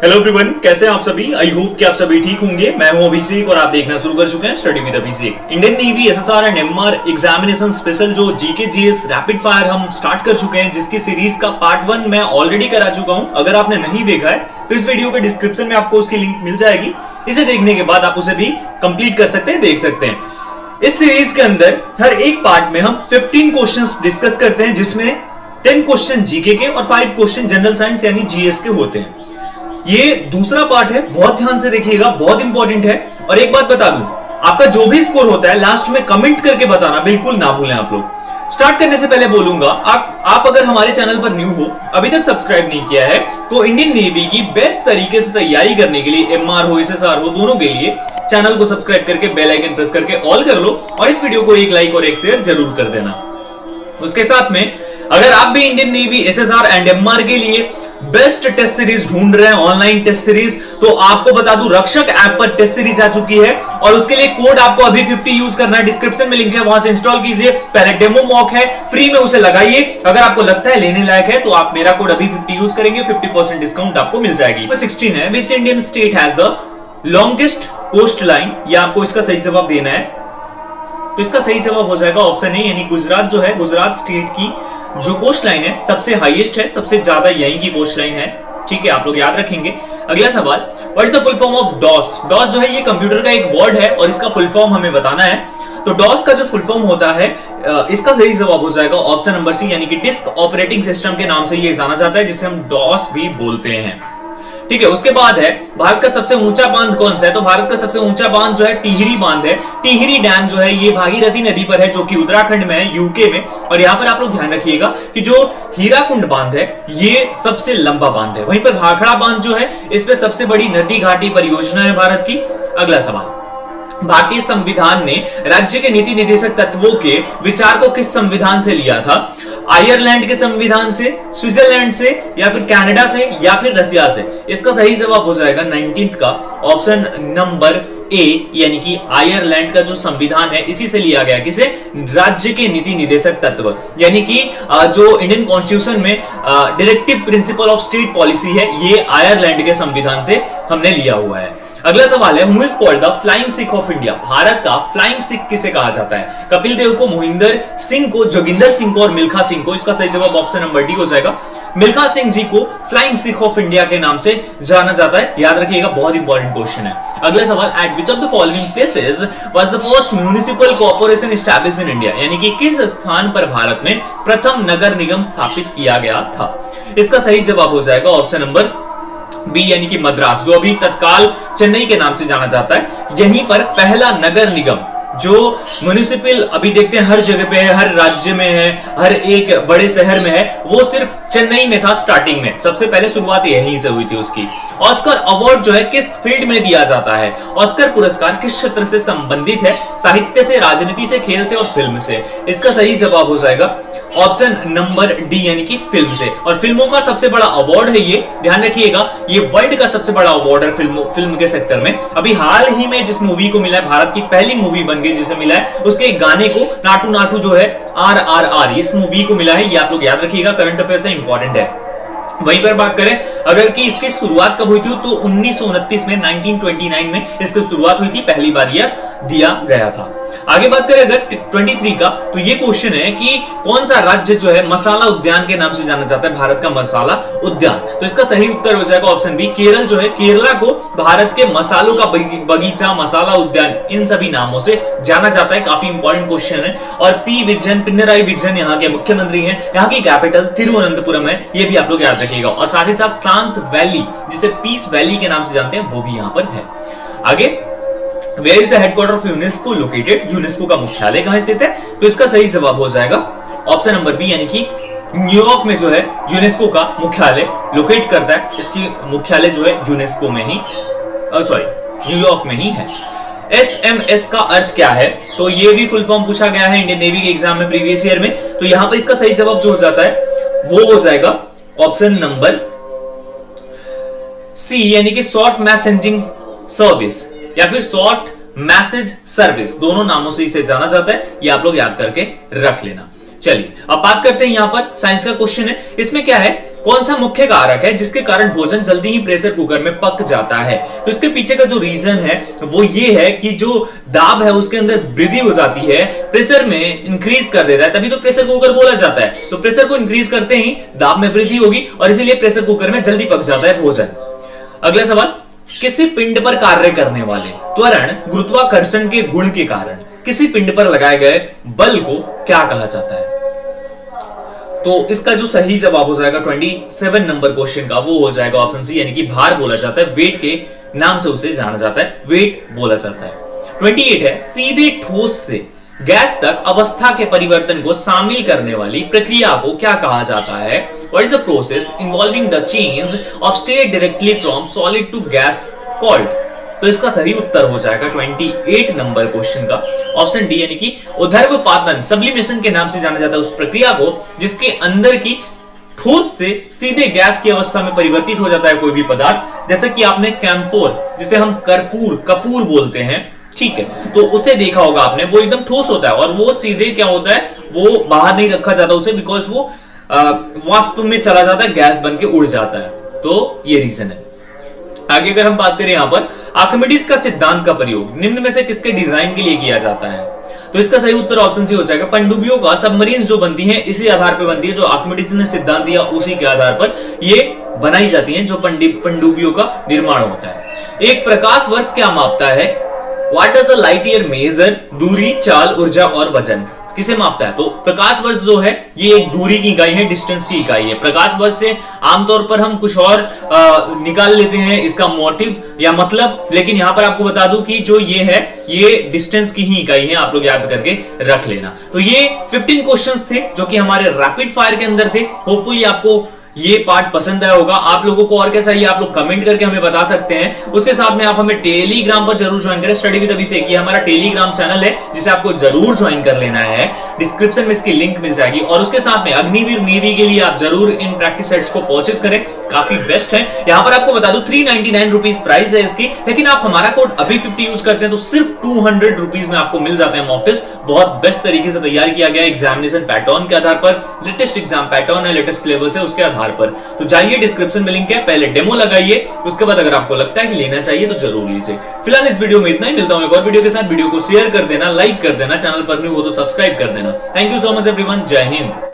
Hello everyone, कैसे हैं आप सभी। आई होप कि आप सभी ठीक होंगे। मैं हूं अभिषेक और आप देखना शुरू कर चुके हैं study with Abhishek. Indian navy SSR and MR examination special जो जीके जीएस रैपिड फायर हम स्टार्ट कर चुके हैं, जिसकी सीरीज का पार्ट 1 मैं ऑलरेडी करा चुका हूं। अगर आपने नहीं देखा है तो इस वीडियो के डिस्क्रिप्शन में आपको उसकी लिंक मिल जाएगी। इसे देखने के बाद आप उसे भी कंप्लीट कर सकते हैं, देख सकते हैं। इस सीरीज के अंदर हर एक पार्ट में हम 15 क्वेश्चंस डिस्कस करते हैं, जिसमें 10 क्वेश्चन जीके के और 5 क्वेश्चन जनरल साइंस यानी जीएस के होते हैं। ये दूसरा पार्ट है, बहुत ध्यान से देखिएगा, बहुत इंपॉर्टेंट है। और एक बात बता दूं, आपका जो भी स्कोर होता है लास्ट में कमेंट करके बताना बिल्कुल ना भूलें आप लोग। स्टार्ट करने से पहले बोलूंगा, आप अगर हमारे चैनल पर न्यू हो, अभी तक सब्सक्राइब नहीं किया है, तो इंडियन नेवी की बेस्ट तरीके से तैयारी करने के लिए, एमआर हो एसएसआर हो, दोनों के लिए चैनल को सब्सक्राइब करके बेल आइकन प्रेस करके ऑल कर लो और इस वीडियो को एक लाइक और एक शेयर जरूर कर देना। उसके साथ में अगर आप भी Indian navy SSR and MR के लिए बेस्ट टेस्ट सीरीज ढूंढ रहे हैं, ऑनलाइन टेस्ट सीरीज, तो आपको बता दूं रक्षक ऐप पर टेस्ट सीरीज आ चुकी है और उसके लिए कोड आपको अभी 50 यूज करना है। डिस्क्रिप्शन में लिंक है, वहां से इंस्टॉल कीजिए। पहले डेमो मॉक है, फ्री में उसे लगाइए। अगर आपको लगता है लेने लायक है तो आप मेरा कोड अभी 50 यूज करेंगे, 50% डिस्काउंट आपको मिल जाएगी। 16 है, which Indian state has the longest coastline. ये आपको इसका सही जवाब देना है, तो इसका सही जवाब हो जाएगा ऑप्शन ए यानी गुजरात। जो है गुजरात स्टेट की जो कोस्ट लाइन है सबसे हाईएस्ट है, सबसे ज्यादा यहीं की कोस्ट लाइन है। ठीक है, आप लोग याद रखेंगे। अगला सवाल, what is the full form of DOS. DOS जो है ये कंप्यूटर का एक वर्ड है और इसका फुल फॉर्म हमें बताना है। तो डॉस का जो फुल फॉर्म होता है, इसका सही जवाब हो जाएगा ऑप्शन नंबर सी यानी कि डिस्क ऑपरेटिंग सिस्टम के नाम से ये जाना जाता है, जिसे हम डॉस भी बोलते हैं। ठीक है, उसके बाद है भारत का सबसे ऊंचा बांध कौन सा है। तो भारत का सबसे ऊंचा बांध जो है टिहरी बांध है। टिहरी डैम जो है ये भागीरथी नदी पर है, जो कि उत्तराखंड में है, यूके में। और यहां पर आप लोग ध्यान रखिएगा कि जो हीराकुंड बांध है ये सबसे लंबा बांध है। वहीं पर भाखड़ा बांध जो है इस पे सबसे बड़ी नदी घाटी परियोजना है भारत की। अगला सवाल, भारतीय संविधान ने राज्य के नीति निर्देशक तत्वों के विचार को किस संविधान से लिया था। आयरलैंड के संविधान से, स्विट्जरलैंड से, या फिर कनाडा से, या फिर रसिया से। इसका सही जवाब हो जाएगा 19th का ऑप्शन नंबर ए यानी कि आयरलैंड का जो संविधान है इसी से लिया गया। किसे? राज्य के नीति निर्देशक तत्व, यानी कि जो इंडियन कॉन्स्टिट्यूशन में directive principle of state policy है, ये आयरलैंड के संविधान से हमने लिया हुआ है। अगला सवाल है, who is called the flying Sikh of India. Bharat का फ्लाइंग सिख किसे कहा जाता है। कपिल देव को, मोहिंदर सिंह को, जोगिंदर सिंह को और मिल्खा सिंह को। इसका सही जवाब ऑप्शन नंबर डी हो जाएगा। मिल्खा सिंह जी को फ्लाइंग सिख ऑफ इंडिया के नाम से जाना जाता है, याद रखिएगा, बहुत इंपॉर्टेंट क्वेश्चन है। अगला सवाल, eight which of the following places was the first municipal corporation established in India. यानी कि किस स्थान पर भारत में प्रथम नगर निगम स्थापित किया गया था। इसका सही जवाब हो जाएगा ऑप्शन नंबर बी यानी कि मद्रास, जो अभी तत्काल चेन्नई के नाम से जाना जाता है। यहीं पर पहला नगर निगम जो म्युनिसिपल अभी देखते हैं हर जगह पे है, हर राज्य में है, हर एक बड़े शहर में है, वो सिर्फ चेन्नई में था स्टार्टिंग में। सबसे पहले शुरुआत यहीं से हुई थी उसकी। ऑस्कर अवार्ड जो है किस फील्ड में दिया जाता है। ऑस्कर पुरस्कार किस क्षेत्र से संबंधित है। साहित्य से, राजनीति से, खेल से और फिल्म से। इसका सही जवाब हो जाएगा ऑप्शन नंबर डी यानी कि फिल्म से। और फिल्मों का सबसे बड़ा अवार्ड है ये, ध्यान रखिएगा, ये वर्ल्ड का सबसे बड़ा अवार्ड है फिल्म के सेक्टर में। अभी हाल ही में जिस मूवी को मिला है, भारत की पहली मूवी बन गई जिसे मिला है, उसके एक गाने को नाटू नाटू जो है RRR, इस मूवी को मिला है। ये आप लोग याद रखिएगा, करंट अफेयर से इंपॉर्टेंट है। वहीं पर बात करें अगर कि इसकी शुरुआत कब हुई थी, तो 1929 में, 1929 में इसकी शुरुआत हुई थी, पहली बार यह दिया गया था। आगे बात करें अगर 23 का, तो ये क्वेश्चन है कि कौन सा राज्य जो है मसाला उद्यान के नाम से जाना जाता है, भारत का मसाला उद्यान। तो इसका सही उत्तर हो जाएगा ऑप्शन बी, केरल जो है। केरला को भारत के मसालों का बगीचा, मसाला उद्यान, इन सभी नामों से जाना जाता है। काफी इंपॉर्टेंट क्वेश्चन है। और पिनराई विजयन यहाँ के मुख्यमंत्री हैं। यहाँ की कैपिटल तिरुवनंतपुरम है, ये भी आप लोग याद रखिएगा। और साथ ही साथ शांत वैली, जिसे पीस वैली के नाम से जानते हैं, वो भी यहाँ पर है। आगे, Where is the headquarter of UNESCO located? UNESCO का मुख्यालय कहां स्थित है। तो इसका सही जवाब हो जाएगा ऑप्शन नंबर बी यानी कि न्यूयॉर्क में जो है यूनेस्को का मुख्यालय लोकेट करता है। इसकी मुख्यालय जो है यूनेस्को में ही, न्यूयॉर्क में ही है। SMS का अर्थ क्या है, तो ये भी फुल फॉर्म पूछा गया है इंडियन नेवी के एग्जाम में प्रीवियस ईयर में। तो यहां पर इसका सही जवाब जो हो जाता है वो हो जाएगा ऑप्शन नंबर सी यानी कि शॉर्ट मैसेजिंग सर्विस या फिर शॉर्ट मैसेज सर्विस, दोनों नामों से इसे जाना जाता है। ये आप लोग याद करके रख लेना। चलिए अब बात करते हैं, यहां पर साइंस का क्वेश्चन है। इसमें क्या है, कौन सा मुख्य कारक है जिसके कारण भोजन जल्दी ही प्रेशर कुकर में पक जाता है? तो इसके पीछे का जो रीजन है वो ये है कि जो दाब है उसके अंदर वृद्धि हो जाती है, प्रेशर में इंक्रीज कर देता है, तभी तो प्रेशर कुकर बोला जाता है। तो प्रेशर को इंक्रीज करते ही दाब में वृद्धि होगी और इसीलिए प्रेशर कुकर में जल्दी पक जाता है भोजन। अगला सवाल, किसी पिंड पर कार्य करने वाले त्वरण गुरुत्वाकर्षण के गुण के कारण किसी पिंड पर लगाए गए बल को क्या कहा जाता है? तो इसका जो सही जवाब हो जाएगा 27 नंबर क्वेश्चन का, वो हो जाएगा ऑप्शन सी, यानी कि भार बोला जाता है। वेट के नाम से उसे जाना जाता है, वेट बोला जाता है। 28 है, सीधे ठोस से गैस तक अवस्था के परिवर्तन को शामिल करने वाली प्रक्रिया को क्या कहा जाता है? What is the process involving the change of state directly from solid to gas called? तो इसका सही उत्तर हो जाएगा 28 नंबर क्वेश्चन का ऑप्शन डी, यानी कि ऊर्ध्वपातन, सब्लिमेशन के नाम से जाना जाता है उस प्रक्रिया को जिसके अंदर की ठोस से सीधे गैस की अवस्था में परिवर्तित हो जाता है कोई भी पदार्थ। जैसे कि आपने कैम्फोर, जिसे हम कपूर बोलते हैं, ठीक है, तो उसे देखा होगा आपने, वो एकदम ठोस होता है और वो सीधे क्या होता है, वो बाहर नहीं रखा जाता उसे, बिकॉज वो वाष्प में चला जाता है, गैस बन के उड़ जाता है। तो ये रीजन है। आगे अगर हम बात करें यहां पर आर्किमिडीज का सिद्धांत का प्रयोग निम्न में से किसके डिजाइन के लिए किया जाता है? तो इसका सही उत्तर ऑप्शन सी हो जाएगा, पनडुब्बियों का सबमरीन जो बनती है इसी आधार पर बनती है, जो आर्किमिडीज ने सिद्धांत दिया उसी के आधार पर ये बनाई जाती है, जो पनडुब्बियों का निर्माण होता है। एक प्रकाश वर्ष क्या मापता है? What does a light year measure? दूरी, चाल, ऊर्जा और वजन किसे मापता है? तो प्रकाश वर्ष जो है ये एक दूरी की इकाई है, डिस्टेंस की इकाई है। प्रकाश वर्ष से आमतौर पर हम कुछ और निकाल लेते हैं इसका मोटिव या मतलब, लेकिन यहां पर आपको बता दूं कि जो ये है ये डिस्टेंस की ही इकाई है, आप लोग याद करके रख लेना। तो ये 15 क्वेश्चंस थे जो कि हमारे रैपिड फायर के अंदर थे। होपफुली आपको ये पार्ट पसंद आया होगा। आप लोगों को और क्या चाहिए आप लोग कमेंट करके हमें बता सकते हैं। उसके साथ में आप हमें टेलीग्राम पर जरूर ज्वाइन करें, स्टडी विद अभिषेक, ये हमारा टेलीग्राम चैनल है जिसे आपको जरूर ज्वाइन कर लेना है। डिस्क्रिप्शन में इसकी लिंक मिल जाएगी। और उसके साथ में अग्निवीर नेवी के लिए आप जरूर इन प्रैक्टिस सेट्स को परचेज करें, काफी बेस्ट है। यहां पर आपको बता दूं 399 रुपीज प्राइस है इसकी, लेकिन आप हमारा कोड अभी 50 यूज करते हैं तो सिर्फ 200 रुपीज में आपको मिल जाते हैं मॉक टेस्ट। बहुत बेस्ट तरीके से तैयार किया गया एग्जामिनेशन पैटर्न के आधार पर, लेटेस्ट एग्जाम पैटर्न है, लेटेस्ट सिलेबस है, उसके आधार पर। तो जाइए, डिस्क्रिप्शन में लिंक है, पहले डेमो लगाइए, उसके बाद अगर आपको लगता है कि लेना चाहिए तो जरूर लीजिए। फिलहाल इस वीडियो में इतना ही, मिलता हूं एक और वीडियो के साथ। वीडियो को शेयर कर देना, लाइक कर देना, चैनल पर न्यू हो तो सब्सक्राइब कर देना। Thank you so much everyone, जय हिंद।